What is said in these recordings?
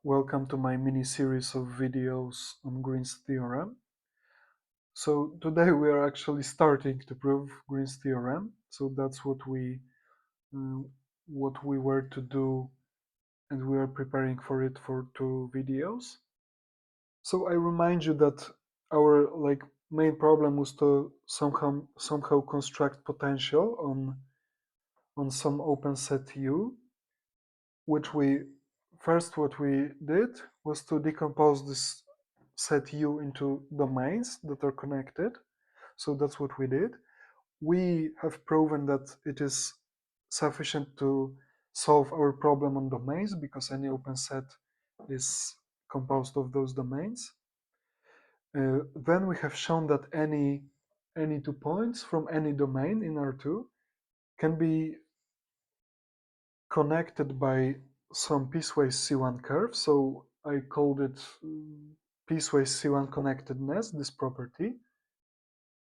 Welcome to my mini series of videos on Green's theorem. So today we are actually starting to prove Green's theorem. So that's uh, what we were to do, and we are preparing for it for 2 videos. So I remind you that our main problem was to somehow construct potential on some open set U, which what we did was to decompose this set U into domains that are connected. So that's what we did. We have proven that it is sufficient to solve our problem on domains because any open set is composed of those domains. Then we have shown that any 2 points from any domain in R2 can be connected by some piecewise C1 curve. So I called it piecewise C1 connectedness, this property.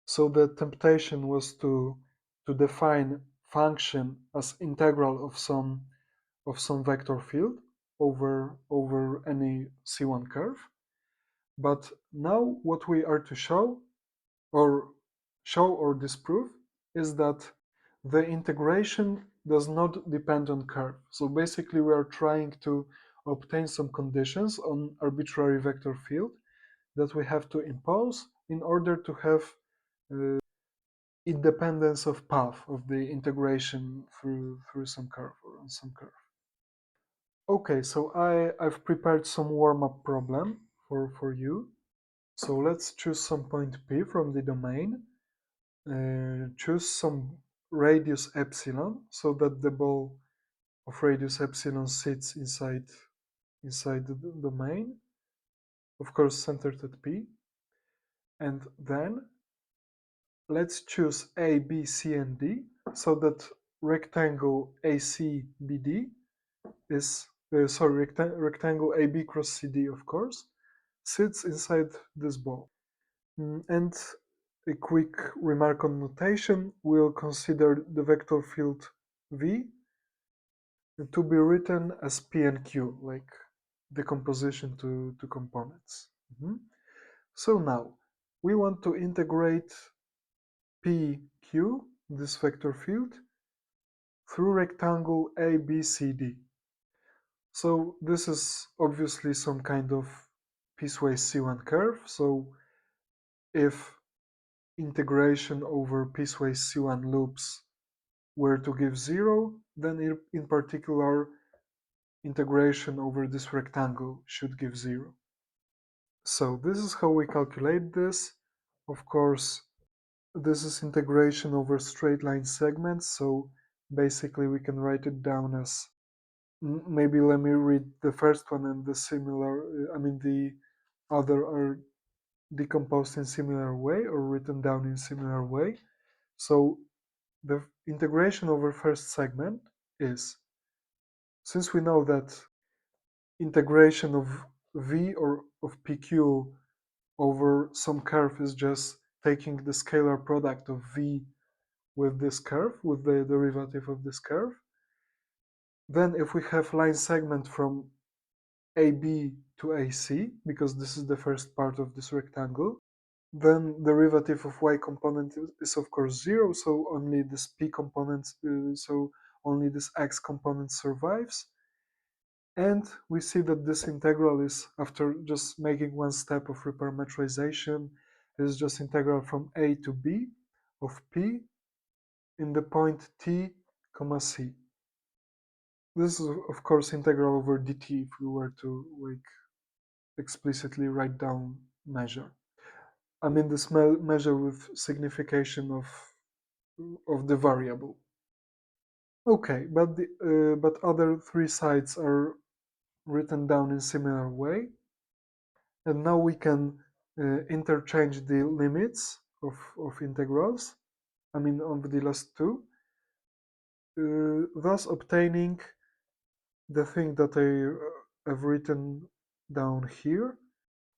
So the temptation was to define function as integral of some vector field over any C1 curve. But now what we are to show or disprove is that the integration does not depend on curve. So basically we are trying to obtain some conditions on arbitrary vector field that we have to impose in order to have independence of path of the integration through some curve or on some curve. Okay, so I've prepared some warm-up problem for you. So let's choose some point P from the domain. Choose some radius epsilon so that the ball of radius epsilon sits inside the domain, of course centered at P. And then let's choose A, B, C, and D so that rectangle ACBD is rectangle AB cross CD, of course, sits inside this ball. And a quick remark on notation, we'll consider the vector field V to be written as P and Q, like decomposition to components. So now we want to integrate PQ, this vector field, through rectangle ABCD. So this is obviously some kind of piecewise C1 curve. So if integration over piecewise C1 loops were to give 0, then in particular integration over this rectangle should give 0. So this is how we calculate this. Of course, this is integration over straight line segments, so basically we can write it down as, maybe let me read the first one and the other are decomposed in similar way or written down in similar way. So the integration over first segment is, since we know that integration of V or of PQ over some curve is just taking the scalar product of V with this curve, with the derivative of this curve, then if we have line segment from AB to AC, because this is the first part of this rectangle, then derivative of y component is of course 0, so only this p component, so only this x component survives. And we see that this integral is, after just making one step of reparametrization, is just integral from a to b of p in the point t, comma c. This is of course integral over dt if we were to explicitly write down measure. I mean this measure with signification of the variable. Okay, but other 3 sides are written down in similar way, and now we can interchange the limits of integrals. I mean of the last 2, thus obtaining the thing that I have written down here.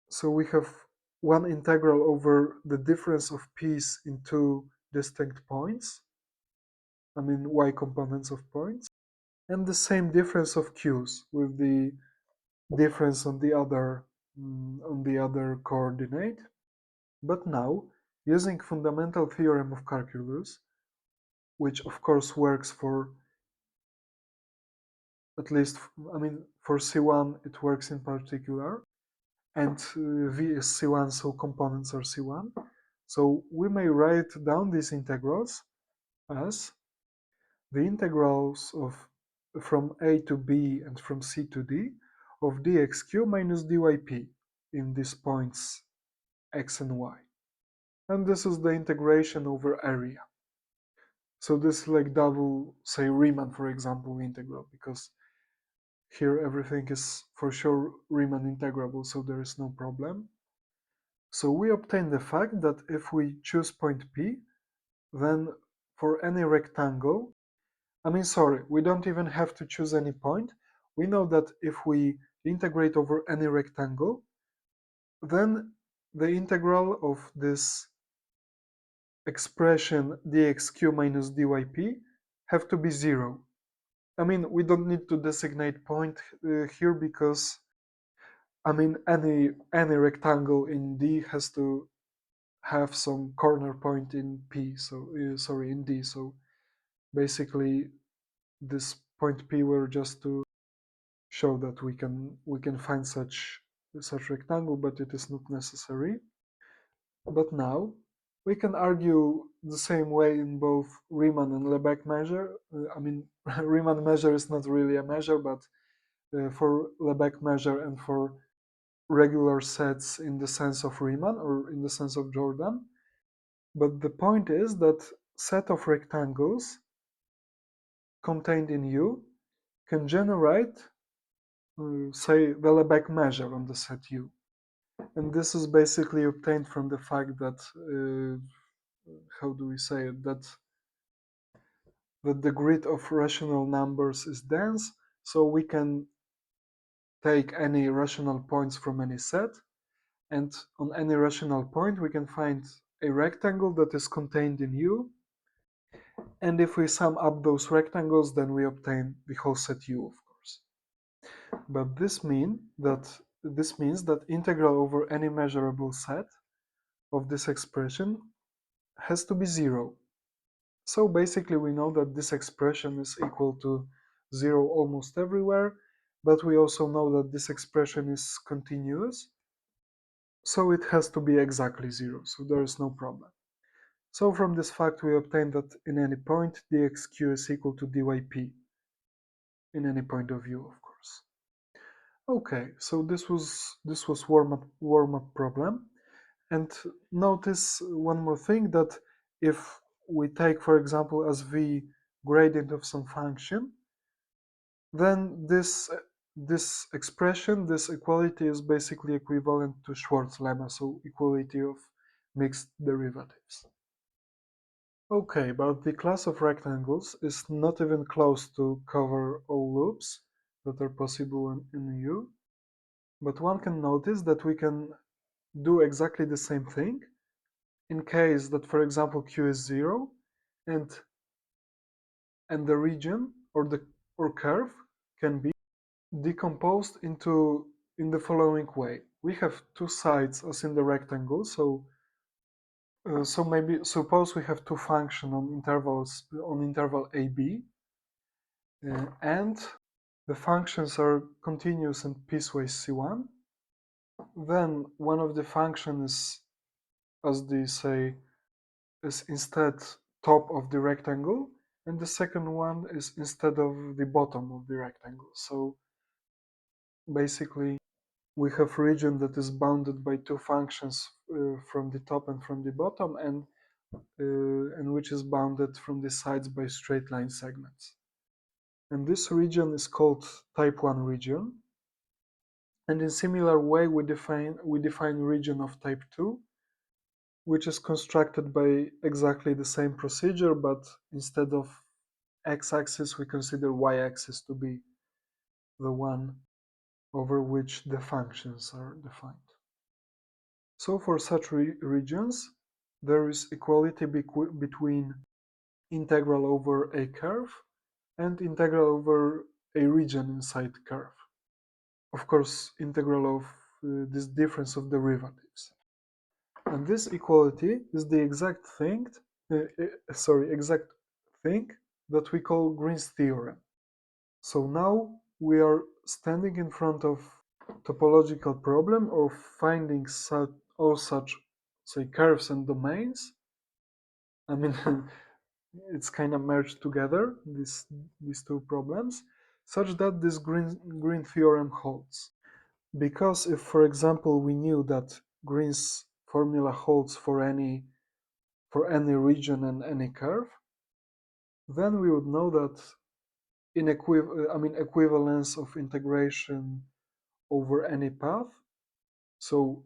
So we have one integral over the difference of p's in 2 distinct points, I mean y components of points, and the same difference of q's with the difference on the other coordinate. But now, using fundamental theorem of calculus, which of course works for at least, I mean, for C1 it works in particular, and V is C1, so components are C1. So we may write down these integrals as the integrals of from a to b and from c to d of dxq minus dyp in these points x and y. And this is the integration over area. So this is like double, say, Riemann, for example, integral, because here everything is for sure Riemann integrable, so there is no problem. So we obtain the fact that if we choose point P, then for any rectangle, sorry, we don't even have to choose any point. We know that if we integrate over any rectangle, then the integral of this expression dxq minus dyp have to be 0. We don't need to designate point here because, any rectangle in D has to have some corner point in P, so sorry, in D. So basically, this point P were just to show that we can find such rectangle, but it is not necessary. But now we can argue the same way in both Riemann and Lebesgue measure. Riemann measure is not really a measure, but for Lebesgue measure and for regular sets in the sense of Riemann or in the sense of Jordan. But the point is that set of rectangles contained in U can generate, say, the Lebesgue measure on the set U. And this is basically obtained from the fact that, how do we say it, that the grid of rational numbers is dense, so we can take any rational points from any set, and on any rational point we can find a rectangle that is contained in U, and if we sum up those rectangles, then we obtain the whole set U, of course. But this means that integral over any measurable set of this expression has to be 0. So basically we know that this expression is equal to 0 almost everywhere, but we also know that this expression is continuous, so it has to be exactly 0, so there is no problem. So from this fact we obtain that in any point dxq is equal to dyp in any point of view, of course. Okay, so this was warm-up problem. And notice one more thing, that if we take, for example, as v gradient of some function, then this expression, this equality, is basically equivalent to Schwarz lemma, so equality of mixed derivatives. Okay, but the class of rectangles is not even close to cover all loops that are possible in U, but one can notice that we can do exactly the same thing in case that, for example, Q is 0 and the region or curve can be decomposed in the following way. We have two sides as in the rectangle, so maybe suppose we have two functions on interval AB, and the functions are continuous and piecewise C1. Then one of the functions is, as they say, is instead top of the rectangle, and the second one is instead of the bottom of the rectangle. So basically we have region that is bounded by two functions from the top and from the bottom, and which is bounded from the sides by straight line segments. And this region is called type 1 region. And in similar way we define region of type 2, which is constructed by exactly the same procedure, but instead of x-axis we consider y-axis to be the one over which the functions are defined. So for such regions, there is equality between integral over a curve and integral over a region inside curve. of course, integral of this difference of derivatives. And this equality is the exact thing, exact thing that we call Green's theorem. So now we are standing in front of topological problem of finding all such, say, curves and domains. I mean, it's kind of merged together, these two problems, such that this green theorem holds. Because if, for example, we knew that Green's formula holds for any region and any curve, then we would know that equivalence of integration over any path. So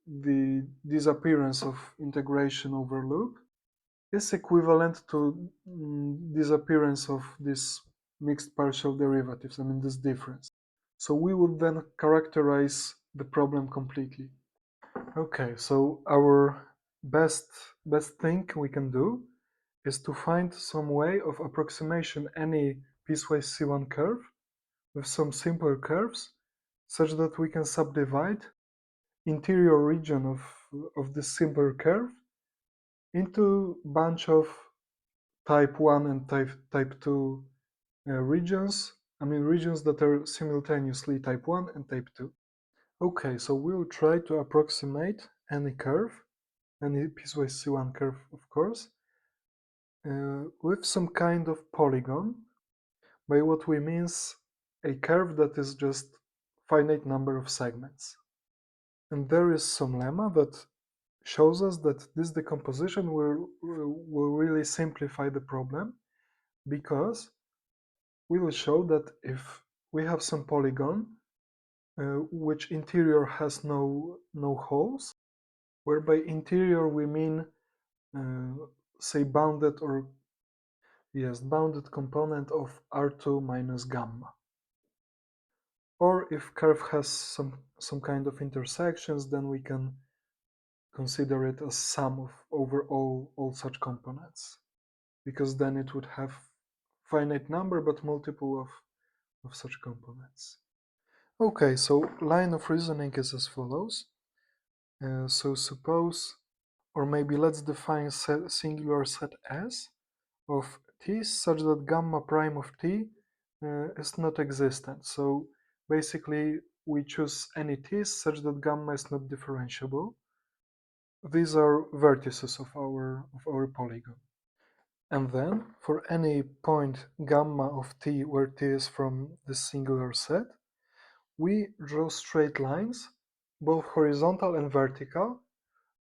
the disappearance of integration over loop is equivalent to disappearance of this mixed partial derivatives, this difference. So we would then characterize the problem completely. Okay, so our best thing we can do is to find some way of approximation any piecewise C1 curve with some simpler curves such that we can subdivide interior region of this simpler curve into bunch of type 1 and type 2 regions. Regions that are simultaneously type 1 and type 2. Okay, so we'll try to approximate any curve, any piecewise C1 curve, of course, with some kind of polygon, by what we means a curve that is just finite number of segments. And there is some lemma that shows us that this decomposition will really simplify the problem, because we will show that if we have some polygon which interior has no holes, whereby interior we mean say bounded component of R2 minus gamma. Or if curve has some kind of intersections, then we can consider it as sum of over all such components, because then it would have finite number but multiple of such components. Okay, so line of reasoning is as follows. So suppose, or maybe let's define singular set S of t's such that gamma prime of t is not existent. So basically we choose any t's such that gamma is not differentiable. These are vertices of our polygon. And then for any point gamma of t where t is from this singular set, we draw straight lines, both horizontal and vertical,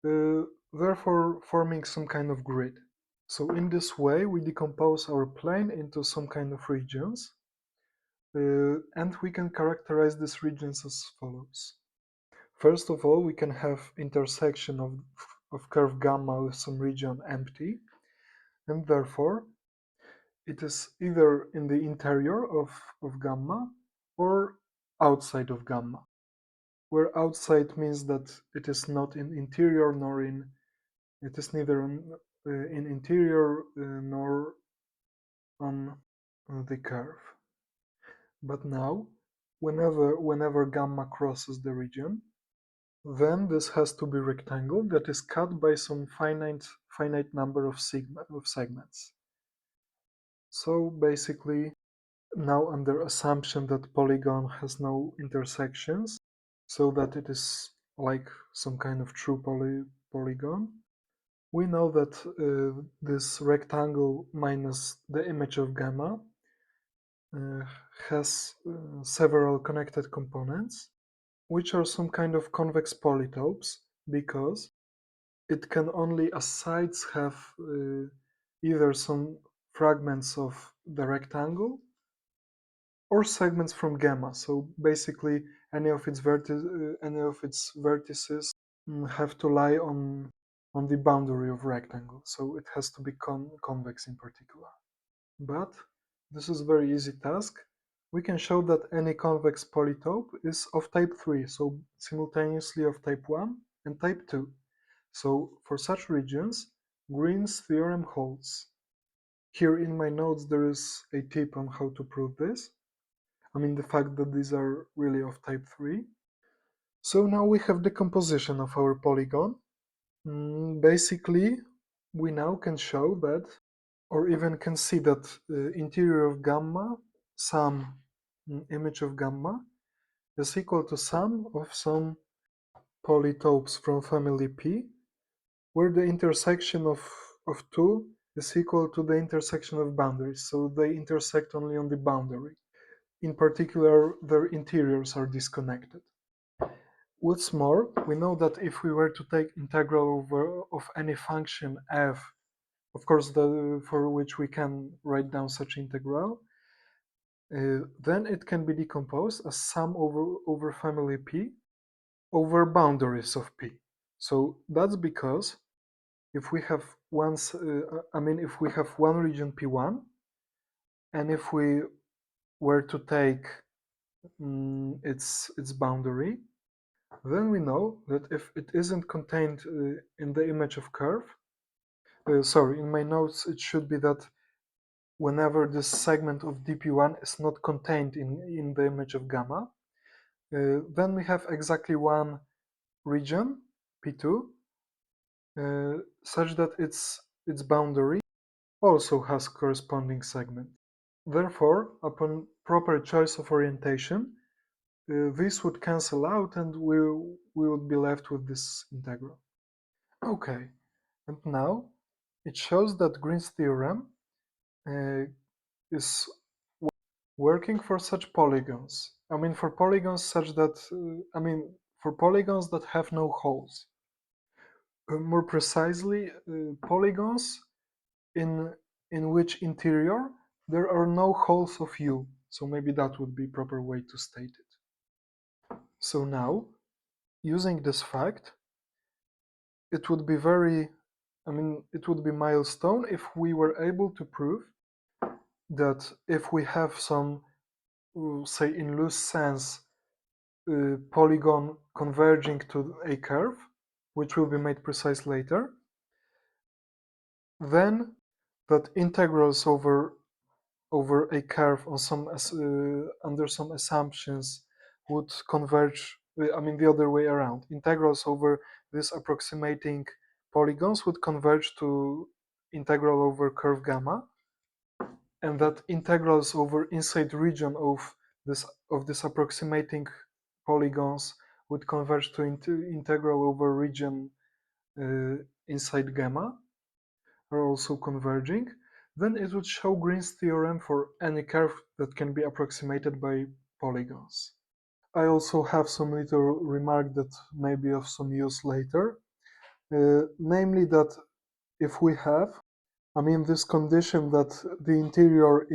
therefore forming some kind of grid. So in this way, we decompose our plane into some kind of regions, and we can characterize these regions as follows. First of all, we can have intersection of curve gamma with some region empty, and therefore it is either in the interior of gamma or outside of gamma, where outside means that it is not in interior nor in, it is neither in interior nor on the curve. But now, whenever gamma crosses the region, then this has to be rectangle that is cut by some finite number of segments. So basically, now under assumption that polygon has no intersections, so that it is like some kind of true polygon, we know that this rectangle minus the image of gamma has several connected components, which are some kind of convex polytopes, because it can only as sides have either some fragments of the rectangle or segments from gamma. So basically, any of its vertices have to lie on the boundary of rectangle. So it has to be convex in particular. But this is a very easy task. We can show that any convex polytope is of type 3, so simultaneously of type 1 and type 2. So for such regions, Green's theorem holds. Here in my notes there is a tip on how to prove this. I mean the fact that these are really of type 3. So now we have the composition of our polygon. Basically, we now can show that, or even can see that interior of gamma, some image of gamma, is equal to sum of some polytopes from family P, where the intersection of two is equal to the intersection of boundaries. So they intersect only on the boundary. In particular, their interiors are disconnected. What's more, we know that if we were to take integral of any function f, of course, for which we can write down such integral, then it can be decomposed as sum over family P over boundaries of P. So that's because if we have if we have one region P1, and if we were to take its boundary, then we know that if it isn't contained in the image of curve, sorry, in my notes it should be that whenever this segment of dp1 is not contained in the image of gamma, then we have exactly one region, P2, such that its boundary also has corresponding segment. Therefore, upon proper choice of orientation, this would cancel out and we would be left with this integral. Okay, and now it shows that Green's theorem is working for such polygons. I mean, for polygons such that, for polygons that have no holes. More precisely, polygons in which interior there are no holes of U. So maybe that would be proper way to state it. So now, using this fact, it would be it would be milestone if we were able to prove that if we have some, say in loose sense, polygon converging to a curve, which will be made precise later, then that integrals over a curve on under some assumptions would converge. The other way around. Integrals over these approximating polygons would converge to integral over curve gamma, and that integrals over inside region of this approximating polygons would converge to integral over region inside gamma are also converging, then it would show Green's theorem for any curve that can be approximated by polygons. I also have some little remark that may be of some use later, namely that if we have, this condition that the interior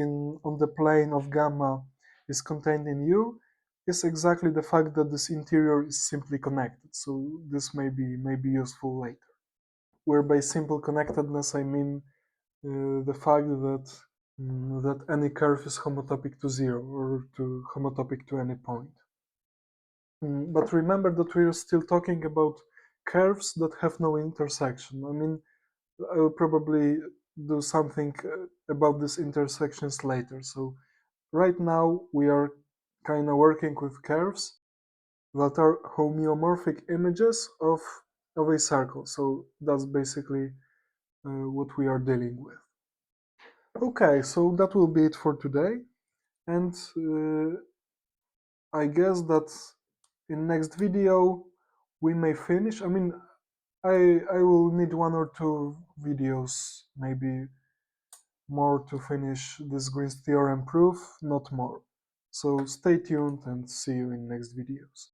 on the plane of gamma is contained in U is exactly the fact that this interior is simply connected. So this may be useful later. Where by simple connectedness I mean the fact that any curve is homotopic to zero or homotopic to any point. But remember that we are still talking about curves that have no intersection. I will probably do something about these intersections later. So right now we are kind of working with curves that are homeomorphic images of a circle. So that's basically what we are dealing with. Okay, so that will be it for today, and I guess that in next video we may finish. I will need one or two videos, maybe more, to finish this Green's theorem proof, not more. So stay tuned and see you in next videos.